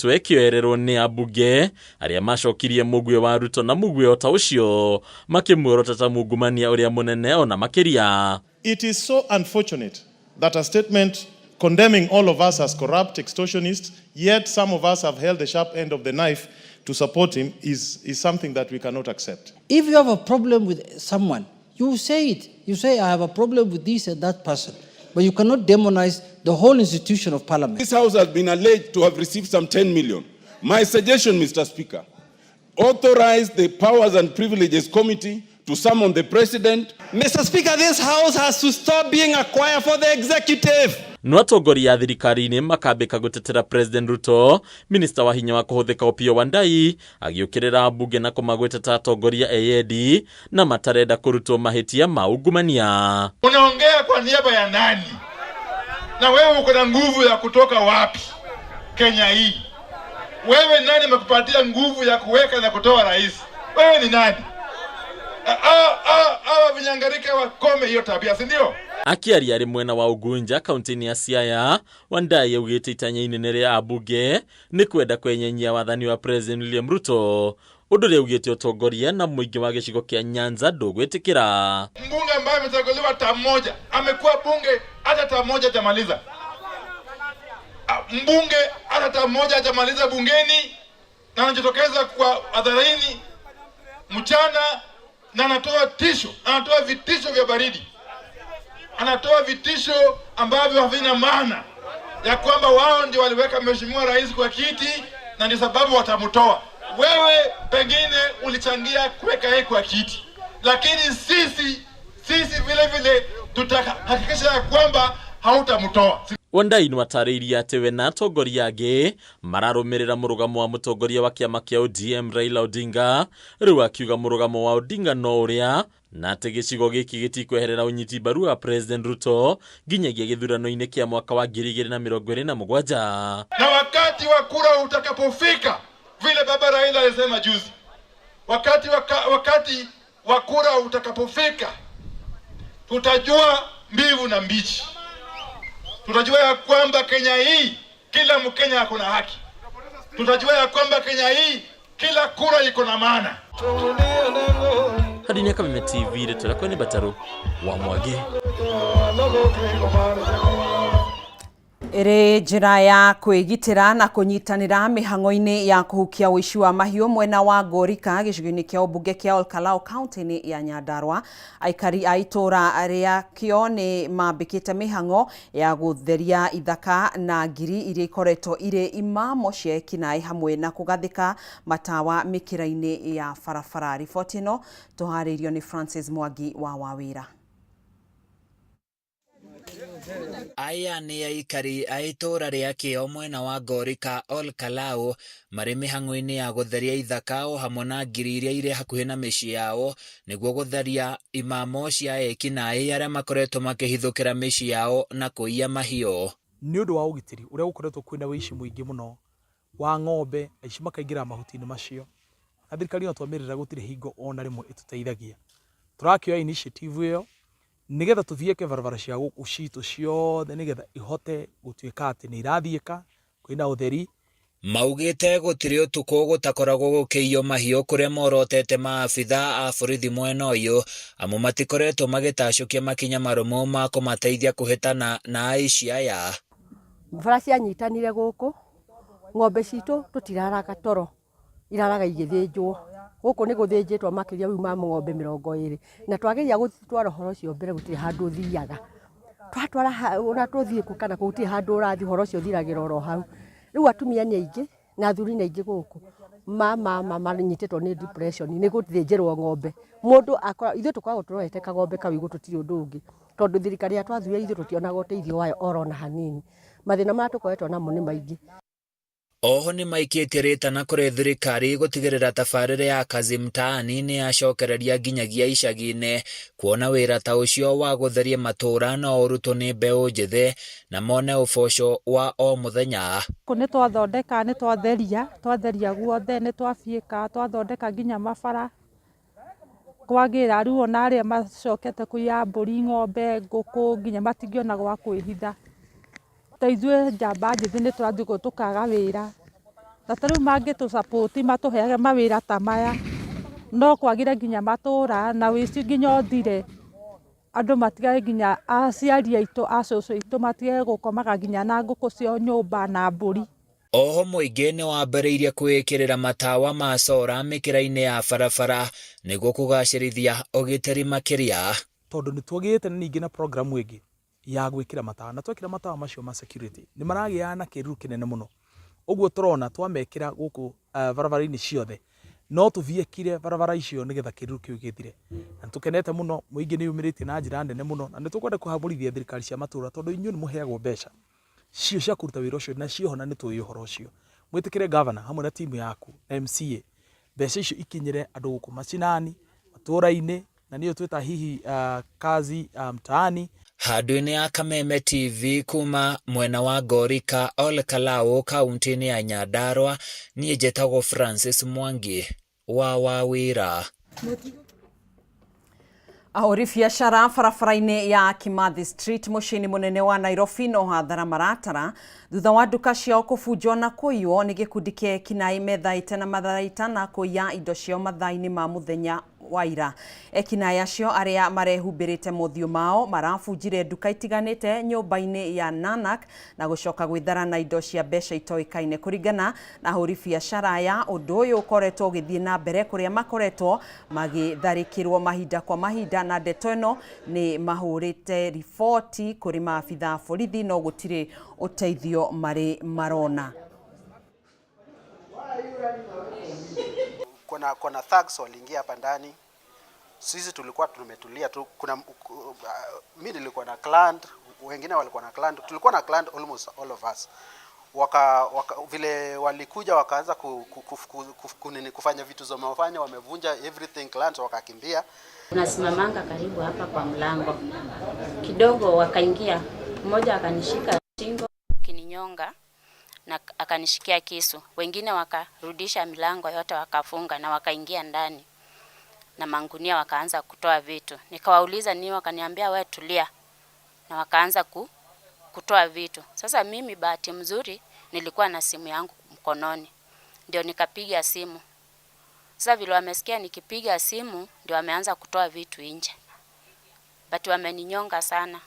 mĩtwe kĩoererwo nĩ ambunge arĩa macokirie mũgwĩ wa Ruto na mũgwĩ o ta ũcio makĩmuorota ta mungumania ũrĩa mũnene ona makĩria. It is so unfortunate that a statement condemning all of us as corrupt extortionists, yet some of us have held the sharp end of the knife to support him, is something that we cannot accept. If you have a problem with someone, you say it. You say, I have a problem with this and that person. But you cannot demonize the whole institution of parliament. This house has been alleged to have received some 10 million. My suggestion, Mr. Speaker, authorize the Powers and Privileges Committee to summon the president. Mr. Speaker, this house has to stop being a choir for the executive. No atongoria a thirikari-inĩ makambĩka gũtetera President Ruto, minista wa hinya wa kũhũthĩka Opiyo Wandayi agĩũkĩrĩra mbunge na kũmagweta ta atongoria eyendi na matarenda kũrutwo mahĩtia ma ungumania. Unaongea kwa niaba ya nani? Na wewe uko na nguvu ya kutoka wapi Kenya hii? Wewe nani amekupatia nguvu ya kuweka na kutoa rais? Wewe ni nani? Vinyangarika wakome hiyo tabia, si ndio? Akiaria arĩ mwena wa Ugunja kaunti-inĩ ya Siaya, Wandayi augĩte itanya inene rĩa ambunge nĩ kwenda kwenyanyia wathani wa President William Ruto, ũndũ ũrĩa augĩte ũtongoria na mũingĩ wa gĩcigo kĩa Nyanza ndũgwĩtĩkĩra. Mbunge ambaye amechaguliwa tamu moja amekuwa bunge hata tamu moja hajamaliza. Mbunge hata tamu moja hajamaliza bungeni na anajitokeza kwa hadharani mchana na anatoa vitisho vya baridi. Anatoa vitisho ambavyo havina maana ya kwamba wao ndio waliweka mheshimiwa rais kwa kiti na ndio sababu watamtoa. Wewe pengine ulichangia kuweka yeye kwa kiti, lakini sisi vile tutahakikisha ya kwamba hautamtoa. Wandayi nĩ watarĩirie atĩ we na atongoria angĩ mararũmĩrĩra mũrũgamo wa mũtongoria wa kĩama kĩa ODM Raila Odinga, rĩu akiuga mũrũgamo wa Odinga no ũrĩa na atĩ gĩcigo gĩkĩ gĩtikweherera ũnyiti mbaru wa President Ruto nginyagia gĩthurano-inĩ kĩa mwaka wa 2027. Na wakati wa kura utakapofika, vile baba Raila alisema juzi, wakati wa kura utakapofika, tutajua mbivu na mbichi. Tutajua ya kwamba Kenya hii kila Mkenya ako na haki. Tutajua ya kwamba Kenya hii kila kura iko na maana. Hadi Kameme TV retũra kwene Bataro wa Mwangi. Ĩrĩ njĩra ya kwĩgitĩra na kũnyitanĩra mĩhang'o-inĩ ya kũhukia ũici wa mahiũ mwena wa Ngorika gĩcigo-inĩ kĩa ũmbunge kĩa Olkalau kaunti-inĩ ya Nyandarua, aikari a itũra rĩakĩo nĩ mambĩkĩte mĩhang'o ya gũtheria ithaka na ngiri iria ikoretwo irĩ imamo cia ekinaĩ hamwe na kũgathĩka matawa mĩkĩra-inĩ ya barabara. Riboti ĩno tũharĩirio nĩ Francis Mwangi wa Wawĩra. Aya nĩ aikari a itũra rĩakĩo mwena wa Ngorika Olkalau marĩ mĩhang'o-inĩ ya gũtheria ithaka o hamwe na ngiri iria irĩ hakuhĩ na mĩciĩ yao nĩguo gũtheria imamo cia ekinaĩ arĩa makoretwo makĩhithũkĩra mĩciĩ yao na kũiya mahiũ. Nĩ ũndũ wa ũgitĩri ũrĩa gũkoretwo kwĩna ũici mũingĩ mũno wa ng'ombe, aici makaingĩra mahuti-inĩ macio, na thirikari no twamĩrĩra gũtirĩ hingo ona rĩmwe ĩtũteithagia. Tũrakĩoya initiative ĩyo nigetha tuthieke barabara cia gũkũ citũ ciothe nigetha ihote gũtuĩka atĩ nĩ irathiĩka kwĩna ũtheri. Maugĩte gũtirĩ ũtukũ gũtakoragwo gũkĩiywo mahiũ kũrĩa morotete maabitha a borithi mwena ũyũ, amu matikoretwo magĩtacũkia makinya marũmu ma kũmateithia kũhĩtana na aici aya. Bara cianyitanire gũkũ, ng'ombe citũ tũtiraraga toro, iraraga igĩthĩnjwo. Gũkũ nĩ gũthĩnjĩtwo makĩria rĩu ma ng'ombe 20 na twagĩria gũtwara ũhoro ũcio mbere gũtirĩ handũ thiaga. Twatwara ona tũthiĩ kũ kana gũtirĩ handũ ũrathi ũhoro ũcio thiragĩra oro hau. Rĩu atumia nĩ aingĩ na athuri nĩ aingĩ gũkũ manyitĩtwo nĩ depression nĩ gũthĩnjĩrwo ng'ombe. Mũndũ akora ithuĩ tũkoragwo tũroete kagombe kau igũ tũtirĩ ũndũ ũngĩ, tondũ thirikari ya twathuire ithuĩ tũtionaga ũteithio wayo oro na hanini. Mathĩna marĩa tũkoretwo namo nĩ maingĩ. Oho nĩ maikĩtie rĩtana kũrĩ thirikari gũtigĩrĩra tabarĩra ya Kazi Mtaani nĩ yacokereria nginyagia icagi-inĩ, kuona wĩra ta ũcio wa gũtheria matũũra no ũrutwo nĩ mbeũ njĩthĩ na mone ũboco wa o mũthenya. Nĩ twathondeka, nĩ twatheria guothe, nĩ twabiĩka, twathondeka nginya mabara. Kwagĩra rĩu ona arĩa macokete kũiya mbũri, ng'ombe, ngũkũ nginya matingĩona gwa kwĩhitha. Ithuĩ njamba njĩthĩ nĩ tũrathiĩ tũkaga wĩra, na tarĩu mangĩtũ-support matũheage mawĩra ta maya no kwagire nginya matũra na wĩici nginya ũthire andũ matigage nginya aciari aitũ acũcũ aitũ matigage gũkomaga nginya na ngũkũ cio nyũmba na mbũri. Oho mũingĩ nĩ wambĩrĩirie kwĩkĩrĩra matawa ma sora mĩkĩra-inĩ ya barabara nĩguo kũgacĩrithia ũgitĩri makĩria. Tondũ nĩ tuogĩte ningĩ na programu ĩngĩ ya gwĩkĩra matawa, na twekĩra matawa macio ma security nĩ maragĩa na kĩruru kĩnene mũno. Ũguo tũrona twamekĩra gũkũ barabara-inĩ ciothe no tũviekire barabara icio nĩgetha kĩruru kĩu gĩthire. Na tũkenete mũno, mũingĩ nĩ umĩrĩtie na njĩra nene mũno, na nĩ tũkwenda kũhambũrithia thirikari cia matũra tondũ inyuĩ nĩ mũheagwo mbeca cio cia kũruta wĩra ũcio na cio na nĩ tũĩ ũhoro ũcio. Mwĩtĩkĩre governor hamwe na timu yaku na MCA mbeca icio ikinyĩre andũ gũkũ macinani matũra-inĩ na niyo twĩta hihi kazi mtaani. Handũ-inĩ ya Kameme TV kuma mwena wa Gorika Ol Kalou kaunti-inĩ ya Nyandarua, niĩ njĩtagwo Francis Mwangi wa Wawira. Ahũri biacara barabara-inĩ ya Kimathi Street mũciĩ-inĩ mũnene wa Nairobi no hathara maratara thutha wa nduka ciao kũbunjwo na kũiywo nĩ gĩkundi kĩa ekinaĩ methaĩte na matharaita na kũiya indo ciao mathaa-inĩ ma mũthenya wa ira. Ekinaĩ acio arĩa marehumbĩrĩte mothiũ mao marabunjire nduka itiganĩte nyũmba-inĩ ya Nanak na gũcoka gwĩthara na indo cia mbeca itoĩkaine. Kũringana na ahũri biacara aya, ũndũ ũyũ ũkoretwo ũgĩthiĩ na mbere kũrĩa makoretwo magĩtharĩkĩrwo mahinda kwa mahinda, na ndeto ĩno nĩ mahũrĩte riboti kũrĩ maabitha borithi no gũtirĩ ũteithio marĩ marona. Kuna thugs waliingia hapa ndani. Sisi tulikuwa tumetulia tu. Mimi nilikuwa na client, wengine walikuwa na client. Tulikuwa na client almost all of us. Vile walikuja wakaanza kufanya vitu za mafanya, wamevunja everything, clients wakakimbia. Unasimamanga karibu hapa kwa mlango. Kidogo wakaingia. Mmoja akanishika shingo kininyonga na akanishikia kisu. Wengine wakarudisha milango yote wakafunga na wakaingia ndani. Na mangunia wakaanza kutoa vitu. Nikawauliza nini, wakaniambia wewe tulia. Na wakaanza kutoa vitu. Sasa mimi bahati mzuri nilikuwa na simu yangu mkononi. Ndio nikapiga simu. Sasa vile wamesikia nikipiga simu ndio wameanza kutoa vitu nje. But wameninyonga sana.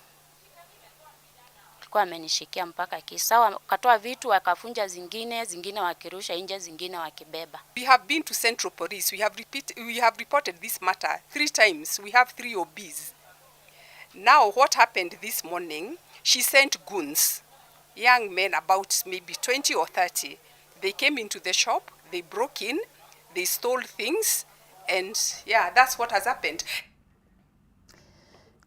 Walikuwa wamenishikia mpaka kisa, wakatoa vitu wakafunja zingine wakirusha nje, zingine wakibeba. We have been to Central Police. We have reported this matter 3 times. We have 3 OBs. Now what happened this morning, she sent goons, young men about maybe 20 or 30. They came into the shop, they broke in, they stole things, and yeah, that's what has happened.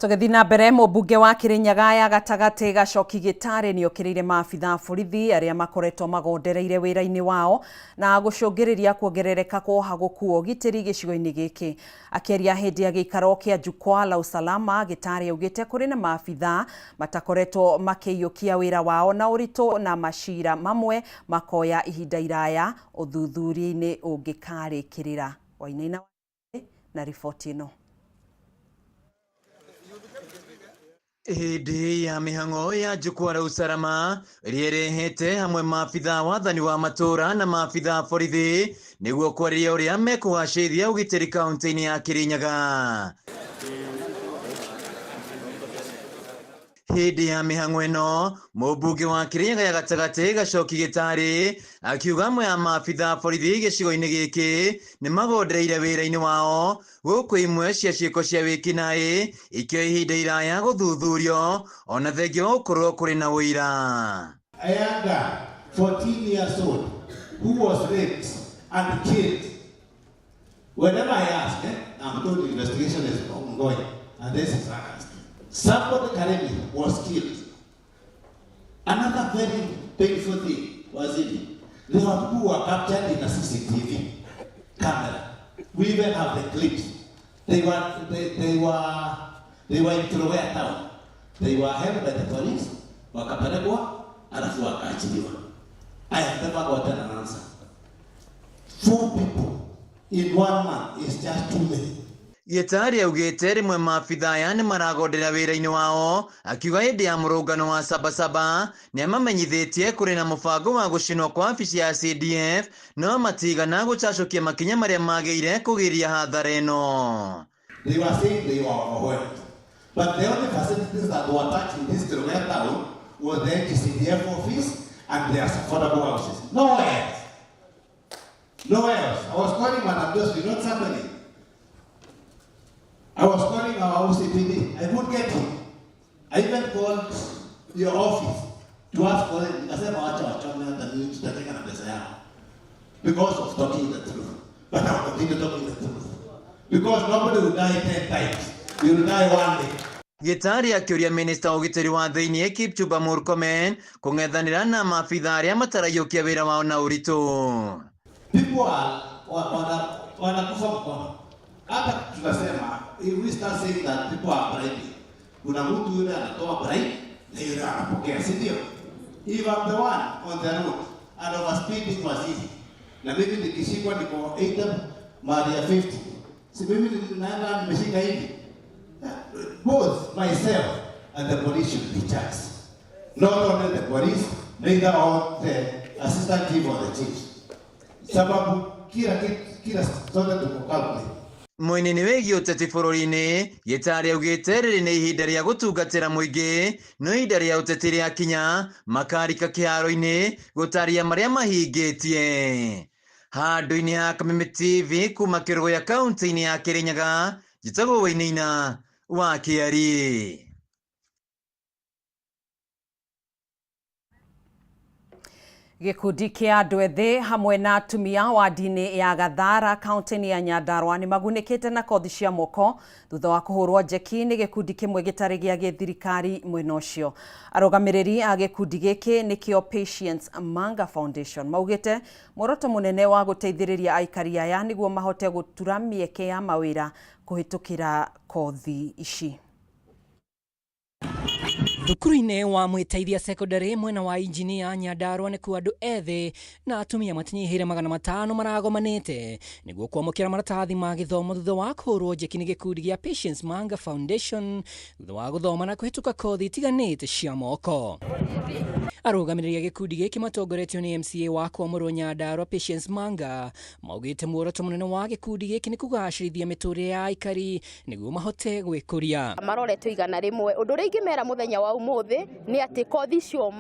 Tũgĩthiĩ na mbere, mũmbunge wa Kirinyaga ya gatagatĩ Gacoki Gĩtarĩ nĩ okĩrĩire maabitha borithi arĩa makoretwo magondereire wĩra-inĩ wao na gũcũngĩrĩria kuongerereka kwa ũhagũku wa ũgitĩri gĩcigo-inĩ gĩkĩ. Akĩaria hĩndĩ ya gĩikaro kĩa Jukwaa la Usalama, Gĩtarĩ augĩte kũrĩ na maabitha matakoretwo makĩiyũkia wĩra wao na ũritũ na macira mamwe makoya ihinda iraya ũthuthuria-inĩ ũngĩkarĩkĩrĩra. Wainaina na riboti ĩno. Hĩndĩ ya mĩhang'o ya Jukwaa la Usalama ĩrĩa ĩrehete hamwe maabitha wathani wa matũra na maabitha borithi nĩguo kwarĩria ũrĩa mekũgacĩrithia ũgitĩri kaunti-inĩ ya Kirinyaga. Hĩndĩ ya mĩhang'o ĩno, mũmbunge wa Kirinyaga ya gatagatĩ Gacoki Gĩtarĩ akiuga amwe ya maabitha borithi gĩcigo-inĩ gĩkĩ nĩ magondereire wĩra-inĩ wao gũkũ imwe cia ciĩko cia wĩkinaĩ ikĩoya ihinda iraya gũthuthurio ona thengia wa gũkorwo kũrĩ na ũira. A young girl, 14 years old, who was raped and killed. Whenever I ask, I'm told the investigation is ongoing, and this is sarcastic. Somebody Karemi was killed. Another very painful thing was it. There were people who were captured in a CCTV camera. We even have the clips. They were in Kilowea town. They were held by the police. Wakapelekwa, alafu wakaachiliwa. I have never gotten an answer. 4 people in 1 month is just too many. Gitari augite rimwe maabitha aya nĩ maragondera wĩra-inĩ wao akiuga hĩndĩ ya mũrũngano wa Sabasaba nĩ amamenyithĩtie kũrĩ na mũbango wa gũcinwo kwa wabici ya CDF no matigana gũcacũkia makinya marĩa magĩrĩire kũgiria hathara ĩno. They were saying they were overwhelmed. But the only facilities that were touched in this Kerugoya town was the CDF office and the affordable houses. Nowhere else. Nowhere else. I was calling Madam Dosby, not somebody. I was calling our OCPD. I couldn't get him. I even called your office to ask for it. I said, because of talking the truth. But I'll continue talking the truth. Because nobody will die 10 times. You will die one day. Gitari akĩũria minista ũgitĩri wa thĩinĩ Kipchumba Murkomen kũng'ethanĩra na maabitha arĩa mataraiyũkia wĩra wao na ũritũ. People wanakufa mkono. Hata tunasema, if we start saying that people are bribing, kuna mtu yule anatoa bribe na yule anapokea, si ndio? If I'm the one on the road and overspeeding was easy, na mimi nikishikwa niko 8 mali ya 50, si mimi naenda nimeshika hivi. Both myself and the police should be charged. Not only the police, neither on the assistant chief or the chiefs. Sababu kila sote tuko calculate. Mwene wĩgiĩ ũteti bũrũri-inĩ Gitari augĩte rĩrĩ nĩ ihinda rĩa gũtungatĩra mũingĩ no ihinda rĩa ũteti rĩakinya makarika kĩharo-inĩ gũtaria marĩa mahingĩtie. Handũ-inĩ ha Kameme TV kuma Kerugoya kaunti-inĩ ya Kirinyaga njĩtagwo Wainaina wa Kĩari. Gikundi kia andũ ethĩ hamwe na atumia wa ndini ya Gathara kaunti-inĩ ya Nyandarua nĩ magunĩkĩte na kothi cia moko thutha wa kũhũrwo njeki nĩ gĩkundi kĩmwe gĩtarĩ gĩa gĩthirikari mwena ũcio. Arũgamĩrĩri a gĩkundi gĩkĩ nĩkĩo Patience Manga Foundation maugĩte muoroto mũnene wa gũteithĩrĩria aikari aya nĩguo mahote gũtura mĩeke ya mawĩra kũhĩtũkĩra kothi ici. Thukuru-inĩ wa Mwĩteithia Secondary mwena wa Injinia Nyandarua nĩ kuo andũ ethĩ na atumia matinyihĩire 500 maragomanĩte nĩguo kwamũkĩra maratathi ma gĩthomo thutha wa kũhũrwo njeki nĩ gĩkundi gĩa Patience Manga Foundation thutha wa gũthoma na kũhĩtũka kothi itiganĩte cia moko. Arũgamĩrĩri a gĩkundi gĩkĩ matongoretio nĩ MCA wa Kwamũrwo Nyandarua Patience Manga maugĩte muoroto mũnene wa gĩkundi gĩkĩ nĩ kũgacĩrithia mĩtũrĩre ya aikari nĩguo mahote gwĩkũria. Maroretwo igana rĩmwe ũndũ ũrĩa ingĩmera mũthenya wa umuthi nĩ atĩ kothi icio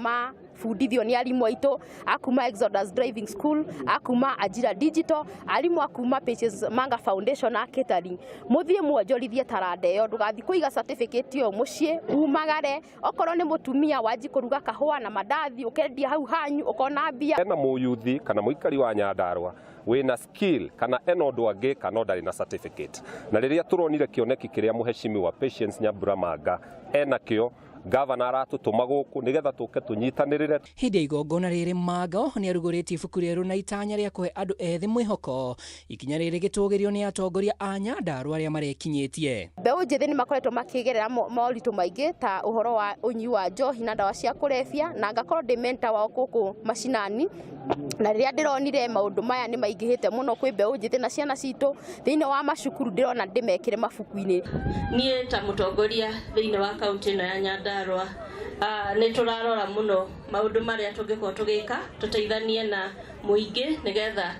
fundithio ni arimũ aitũ akuma Exodus Driving School akuma Ajira Digital arimũ akuma Patience Manga Foundation na catering muthie muonjorithie taranda ĩyo ndũgathi kũiga certificate ĩyo mũciĩ umagare okorwo nĩ mũtumia wanji kũruga kahũa na mandathi ũkendia hau hanyu ũkona mbia. Ena mũyuthi kana mũikari wa Nyandarua wĩna skill kana ena ũndũ angĩ kana ndarĩ na certificate na rĩrĩa tũronire kĩoneki kĩrĩa mũheshimiwa Patience Nyambura Manga enakĩo Gavana aratũtũma gũkũ nĩgetha tũke tũnyitanĩrĩre. Hĩndĩ ya igongona rĩrĩ Manga nĩ arugũrĩtie ibuku rĩerũ na itanya rĩa kũhe andũ ethĩ mwĩhoko ikinya rĩrĩ gĩtũgĩrio nĩ atongoria a Nyandarua arĩa marekinyĩtie. Mbeũ njĩthĩ nĩ makoretwo makĩgerera moritũ maingĩ ta ũhoro wa ũnyui wa njohi na ndawa cia kũrebia na ngakorwo ndĩ mentor wao gũkũ macinani na rĩrĩa ndĩronire maũndũ maya nĩ maingĩhĩte mũno kwĩ mbeũ njĩthĩ na ciana citũ thĩinĩ wa macukuru ndĩrona ndĩmekĩre mabuku-inĩ. Niĩ ta mũtongoria thĩinĩ wa kaunti ĩno ya Nyandarua nĩ tũrarora mũno maũndũ marĩa tũngĩkorwo tũgĩka tũteithanie na mũingĩ nĩgetha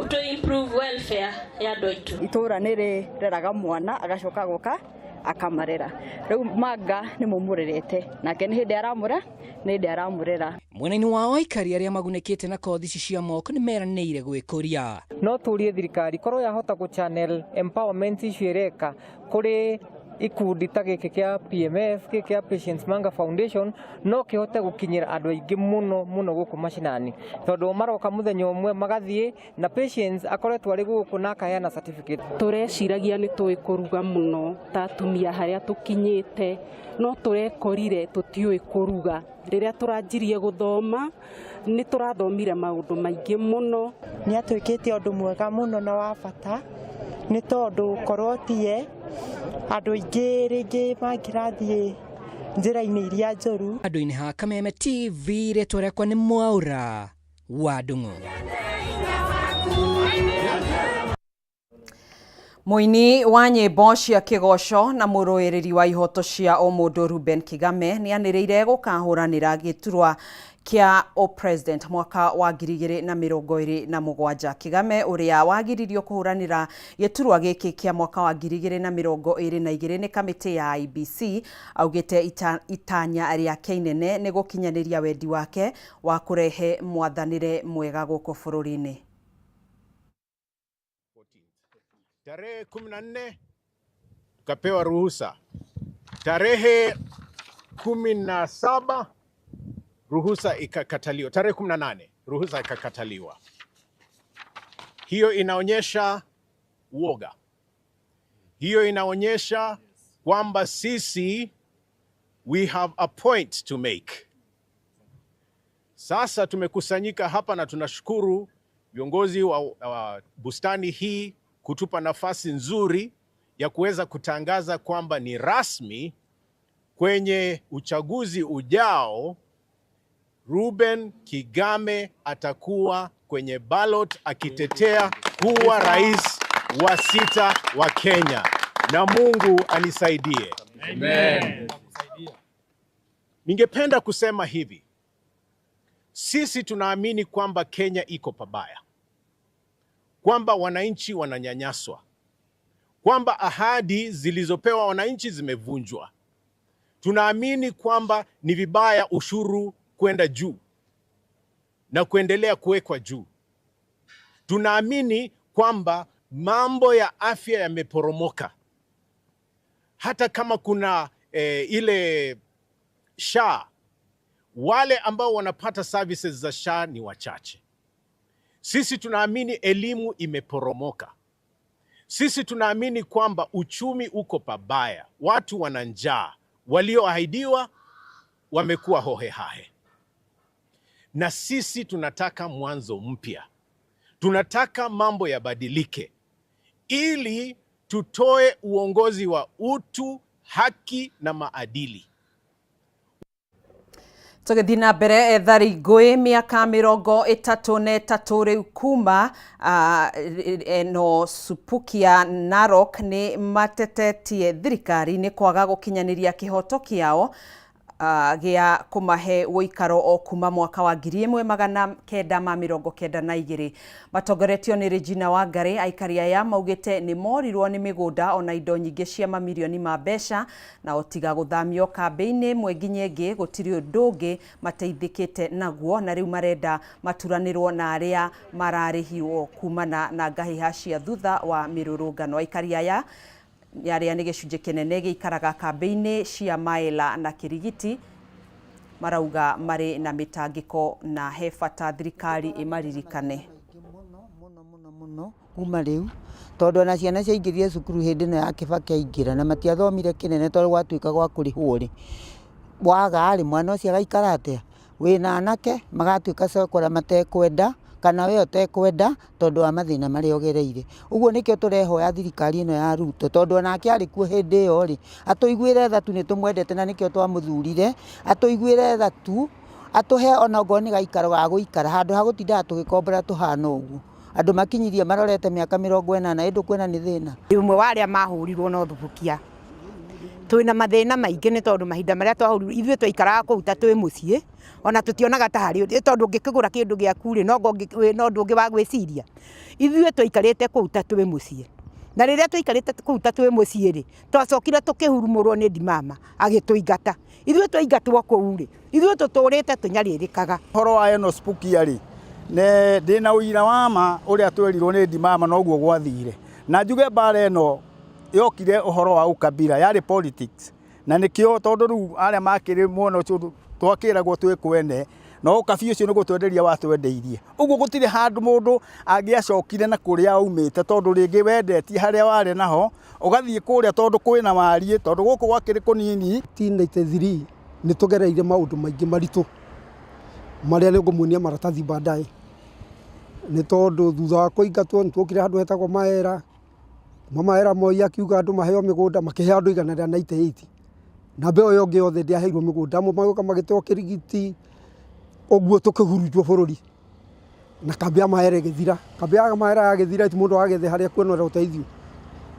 to improve welfare ya andũ aitũ. Itũra nĩ rĩreraga mwana agacoka goka akamarera. Rĩu Manga nĩ mũmũrerete nake nĩ hĩndĩ aramũra nĩ hĩndĩ aramũrera. Mwena-inĩ wao aikari arĩa magunĩkĩte na kothi ici cia moko nĩ meranĩire gwĩkũria. No tũrie thirikari korwo yahota gũ-channel empowerment icio ĩreka kũrĩ ikundi ta gĩkĩ kĩa PMF gĩkĩ kĩa Patience Manga Foundation no kĩhote gũkinyĩra andũ aingĩ mũno gũkũ macinani tondũ maroka mũthenya ũmwe magathiĩ na Patience akoretwo arĩ gũkũ na akaheana certificate. Tũreciragia nĩ tũĩ kũruga mũno ta atumia harĩa tũkinyĩte no tũrekorire tũtiũĩ kũruga. Rĩrĩa tũranjirie gũthoma nĩ tũrathomire maũndũ maingĩ mũno. Nĩ atuĩkĩte ũndũ mwega mũno na wa bata nĩ tondũ korwo tie andũ aingĩ rĩngĩ mangĩrathiĩ njĩra-inĩ iria njoru. Handũ-inĩ ha Kameme TV rĩtwa rĩakwa nĩ Mwaura wa Ndung'u. Muini wa nyĩmbo cia kĩgoco na mũrũĩrĩri wa ihoto cia ũmũndũ Reuben Kigame nĩanĩrĩire gũkahũranĩra gĩturwa kia president mwaka wa 2027. Kigame ũrĩa wagiririo kũhũranĩra gĩturwa gĩkĩ kia mwaka wa 2022 nĩ kamĩtĩ ya IEBC augĩte itanya rĩake inene nĩ gũkinyanĩria wendi wake wa kũrehe mwathanĩre mwega gũkũ bũrũri-inĩ. Tarehe 14 tukapewa ruhusa. Tarehe 17 ruhusa ikakataliwa. Tarehe 18 ruhusa ikakataliwa. Hiyo inaonyesha uoga. Hiyo inaonyesha kwamba sisi we have a point to make. Sasa tumekusanyika hapa na tunashukuru viongozi wa bustani hii kutupa nafasi nzuri ya kuweza kutangaza kwamba ni rasmi kwenye uchaguzi ujao Reuben Kigame atakuwa kwenye ballot akitetea kuwa rais wa 6 wa Kenya. Na Mungu anisaidie. Amen. Ningependa kusema hivi. Sisi tunaamini kwamba Kenya iko pabaya. Kwamba wananchi wananyanyaswa, kwamba ahadi zilizopewa wananchi zimevunjwa. Tunaamini kwamba ni vibaya ushuru kwenda juu na kuendelea kuwekwa juu. Tunaamini kwamba mambo ya afya yameporomoka. Hata kama kuna ile SHA, wale ambao wanapata services za SHA ni wachache. Sisi tunaamini elimu imeporomoka. Sisi tunaamini kwamba uchumi uko pabaya. Watu wana njaa. Walioahidiwa wamekuwa hohehahe. Na sisi tunataka mwanzo mpya. Tunataka mambo yabadilike. Ili tutoe uongozi wa utu, haki na maadili. Tũgĩthiĩ na mbere ethari ngũĩ mĩaka 33 rĩu kuma no Supukia Narok nĩ matetetie thirikari nĩ kwaga gũkinyanĩria kĩhoto kĩao gĩa kũmahe ũikaro o kuma mwaka wa 1992. Matongoretio nĩ Regina Wangari, aikari aya maugĩte nĩ morirwo nĩ mĩgũnda ona indo nyingĩ cia mamirioni ma mbeca na otiga gũthamio kambĩ-inĩ ĩmwe nginya ĩngĩ gũtirĩ ũndũ ũngĩ mateithĩkĩte naguo, na rĩu marenda maturanĩrwo na arĩa mararĩhirwo kumana na ngahĩha cia thutha wa mĩrũrũngano. Aikari aya arĩa nĩ gĩcunjĩ kĩnene gĩikaraga kambĩ-inĩ cia Maela na Kĩrigiti marauga marĩ na mĩtangĩko na he bata thirikari ĩmaririkane. Kuma rĩu tondũ ona ciana ciaingĩrire cukuru hĩndĩ ĩno ya Kibaki aingĩra na matiathomire kĩnene tondũ gwatuĩka gwa kũrĩhwo rĩ, waga rĩ mwana ũcio agaikara atĩa? Wĩna anake magatuĩka cokora matekwenda kana we ũtekwenda tondũ wa mathĩna marĩa ogereire. Ũguo nĩkĩo tũrehoya thirikari ĩno ya Ruto tondũ onake arĩ kuo hĩndĩ ĩyo rĩ, atũiguĩre tha tu nĩ tũmwendete na nĩkĩo twamũthurire, atũiguĩre tha tu, atũhe ona okorwo nĩ gaikaro ga gũikara handũ ha gũtindaga tũgĩkombora tũhana ũguo. Andũ makinyirie marorete mĩaka 80 ĩndũ kwĩna nĩ thĩna. Ũmwe wa arĩa mahũrirwo no Thubukia. Twĩna mathĩna maingĩ nĩ tondũ mahinda marĩa twahũrirwo ithuĩ twaikaraga kũu ta twĩ mũciĩ ona tũtionaga ta harĩ tondũ ũngĩkĩgũra kĩndũ gĩaku rĩ no ũndũ ũngĩ wa gwĩciria. Ithuĩ twaikarĩte kũu ta twĩ mũciĩ. Na rĩrĩa twaikarĩte kũu ta twĩ mũciĩ rĩ, twacokire tũkĩhurumũrwo nĩ ndimama agĩtũingata. Ithuĩ twaingatwo kũu rĩ, ithuĩ tũtũrĩte tũnyarĩrĩkaga. Horo wa eno Supukia rĩ, ndĩna ũira wa ma ũrĩa twerirwo nĩ ndimama noguo gwathire. Na njuge mbara ĩno yokire ũhoro wa ukabira yarĩ politics. Na nĩkĩo tondũ rĩu arĩa makĩrĩ muono ũcio twakĩragwo twĩkwene no ũkabi ũcio nĩguo twenderia watwendeirie. Ũguo gũtirĩ handũ mũndũ angĩacokire na kũrĩa aumĩte tondũ rĩngĩ wendetie harĩa warĩ naho ũgathiĩ kũrĩa tondũ kwĩna wariĩ tondũ gũkũ gwakĩrĩ kũnini. 1993 nĩ tũgereire maũndũ maingĩ maritũ marĩa nĩ ngũmuonia maratathi baadaye. Nĩ tondũ thutha wa kũingatwo nĩ twokire handũ hetagwo Maera. Maera Moi akiuga andũ maheo mĩgũnda makĩhe andũ 198. Na mbeo yonge yothe ndiaheirwo mĩgũnda amwe magĩũka magĩteo Kĩrigiti ũguo tũkĩhurunjwo bũrũri na kambĩ ya Maera ĩgĩthira. Kambĩ ya Maera yagĩthira ti mũndũ wagĩthe harĩa kuonera ũteithio.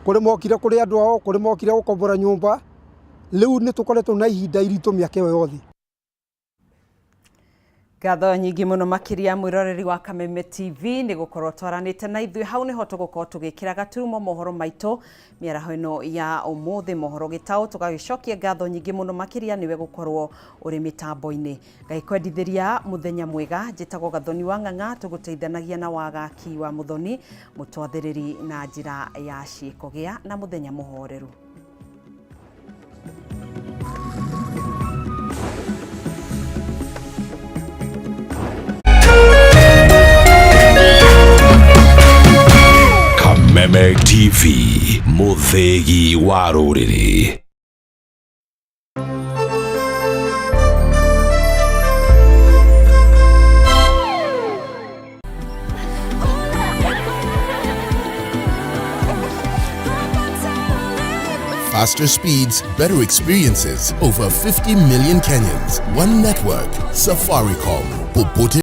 kuri mokire kuri andu ao kuri mokire gukombora nyumba riu ni tukoretwo na ihinda iritu miaka iyo yothe. Ngatho nyingi muno makiria mwiroreri wa Kameme TV ni gukorwo twaranite na ithui hau niho tugukorwo tugikira gaturumo mohoro maitu miaraho ino ya umuthi mohoro gitau tugagicokia ngatho nyingi muno makiria niwe gukorwo uri mitambo-ini ngaikwendithiria muthenya mwega njitagwo Gathoni wa Ng'ang'a tuguteithanagia na wagaki wa Muthoni mutwathiriri na njira ya ciiko gia na muthenya muhoreru. Kameme TV, muthegi wa ruriri. Faster speeds, better experiences. Over 50 million Kenyans. One network. Safaricom. Popote